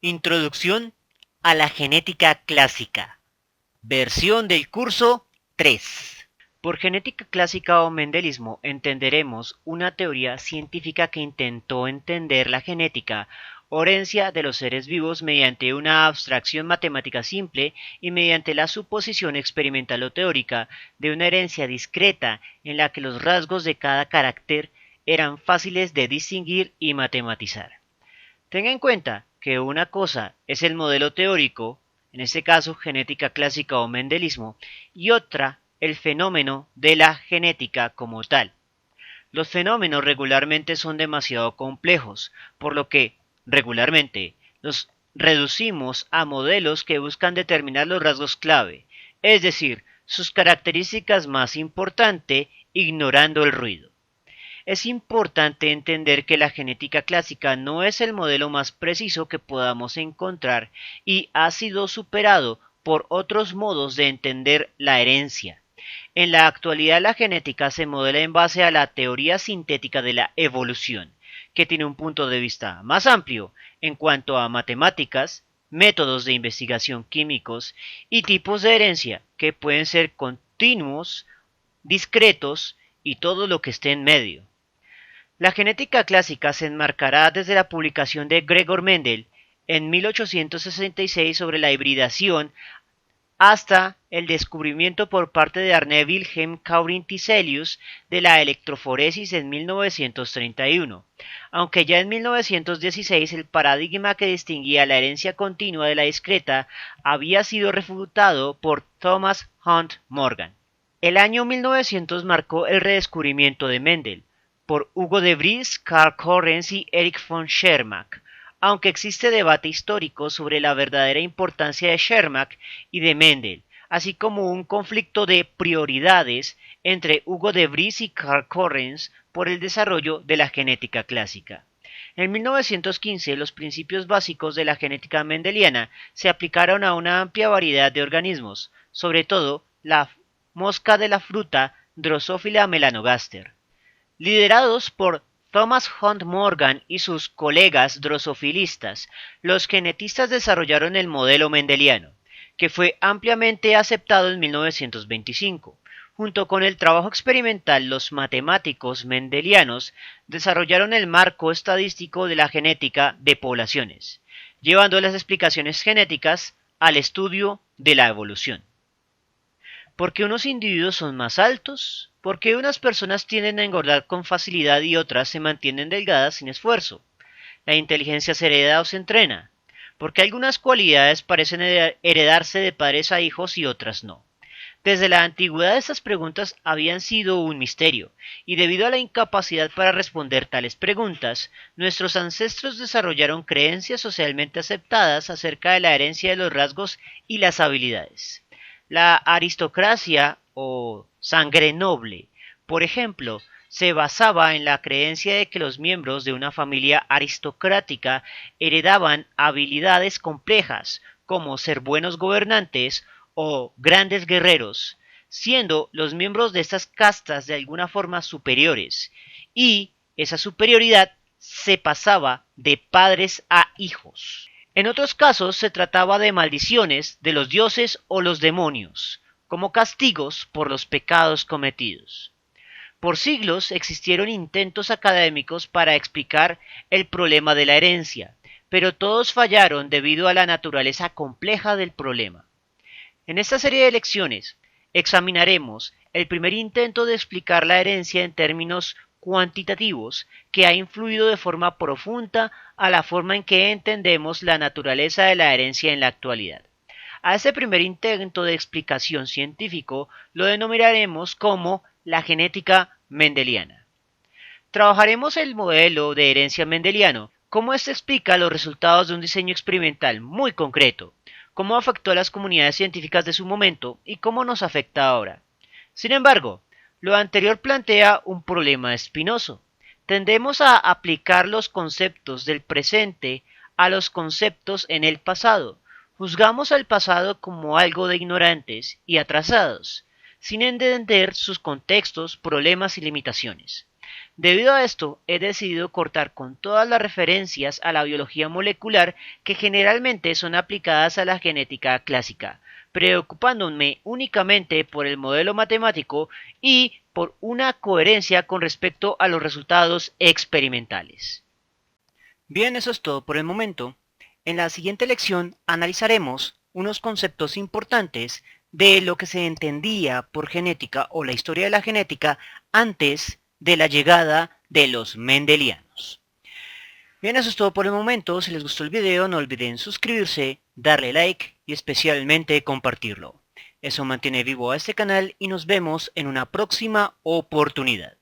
Introducción a la genética clásica. Versión del curso 3. Por genética clásica o mendelismo entenderemos una teoría científica que intentó entender la genética o herencia de los seres vivos mediante una abstracción matemática simple y mediante la suposición experimental o teórica de una herencia discreta en la que los rasgos de cada carácter eran fáciles de distinguir y matematizar. Tenga en cuenta que una cosa es el modelo teórico, en este caso genética clásica o mendelismo, y otra el fenómeno de la genética como tal. Los fenómenos regularmente son demasiado complejos, por lo que, regularmente, los reducimos a modelos que buscan determinar los rasgos clave, es decir, sus características más importantes, ignorando el ruido. Es importante entender que la genética clásica no es el modelo más preciso que podamos encontrar y ha sido superado por otros modos de entender la herencia. En la actualidad la genética se modela en base a la teoría sintética de la evolución, que tiene un punto de vista más amplio en cuanto a matemáticas, métodos de investigación químicos y tipos de herencia que pueden ser continuos, discretos y todo lo que esté en medio. La genética clásica se enmarcará desde la publicación de Gregor Mendel en 1866 sobre la hibridación hasta el descubrimiento por parte de Arne Wilhelm Kaurin Tiselius de la electroforesis en 1931, aunque ya en 1916 el paradigma que distinguía la herencia continua de la discreta había sido refutado por Thomas Hunt Morgan. El año 1900 marcó el redescubrimiento de Mendel por Hugo de Vries, Karl Correns y Erich von Schermach, aunque existe debate histórico sobre la verdadera importancia de Schermach y de Mendel, así como un conflicto de prioridades entre Hugo de Vries y Karl Correns por el desarrollo de la genética clásica. En 1915, los principios básicos de la genética mendeliana se aplicaron a una amplia variedad de organismos, sobre todo la mosca de la fruta Drosophila melanogaster. Liderados por Thomas Hunt Morgan y sus colegas drosofilistas, los genetistas desarrollaron el modelo mendeliano, que fue ampliamente aceptado en 1925. Junto con el trabajo experimental, los matemáticos mendelianos desarrollaron el marco estadístico de la genética de poblaciones, llevando las explicaciones genéticas al estudio de la evolución. ¿Por qué unos individuos son más altos? ¿Por qué unas personas tienden a engordar con facilidad y otras se mantienen delgadas sin esfuerzo? ¿La inteligencia se hereda o se entrena? ¿Por qué algunas cualidades parecen heredarse de padres a hijos y otras no? Desde la antigüedad estas preguntas habían sido un misterio, y debido a la incapacidad para responder tales preguntas, nuestros ancestros desarrollaron creencias socialmente aceptadas acerca de la herencia de los rasgos y las habilidades. La aristocracia o sangre noble, por ejemplo, se basaba en la creencia de que los miembros de una familia aristocrática heredaban habilidades complejas, como ser buenos gobernantes o grandes guerreros, siendo los miembros de estas castas de alguna forma superiores, y esa superioridad se pasaba de padres a hijos. En otros casos se trataba de maldiciones de los dioses o los demonios, como castigos por los pecados cometidos. Por siglos existieron intentos académicos para explicar el problema de la herencia, pero todos fallaron debido a la naturaleza compleja del problema. En esta serie de lecciones examinaremos el primer intento de explicar la herencia en términos cuantitativos que ha influido de forma profunda a la forma en que entendemos la naturaleza de la herencia en la actualidad. A este primer intento de explicación científico lo denominaremos como la genética mendeliana. Trabajaremos el modelo de herencia mendeliano, cómo éste explica los resultados de un diseño experimental muy concreto, cómo afectó a las comunidades científicas de su momento y cómo nos afecta ahora. Sin embargo, lo anterior plantea un problema espinoso. Tendemos a aplicar los conceptos del presente a los conceptos en el pasado. Juzgamos al pasado como algo de ignorantes y atrasados, sin entender sus contextos, problemas y limitaciones. Debido a esto, he decidido cortar con todas las referencias a la biología molecular que generalmente son aplicadas a la genética clásica, preocupándome únicamente por el modelo matemático y por una coherencia con respecto a los resultados experimentales. Bien, eso es todo por el momento. En la siguiente lección analizaremos unos conceptos importantes de lo que se entendía por genética o la historia de la genética antes de la llegada de los mendelianos. Bien, eso es todo por el momento. Si les gustó el video, no olviden suscribirse, darle like y especialmente compartirlo. Eso mantiene vivo a este canal y nos vemos en una próxima oportunidad.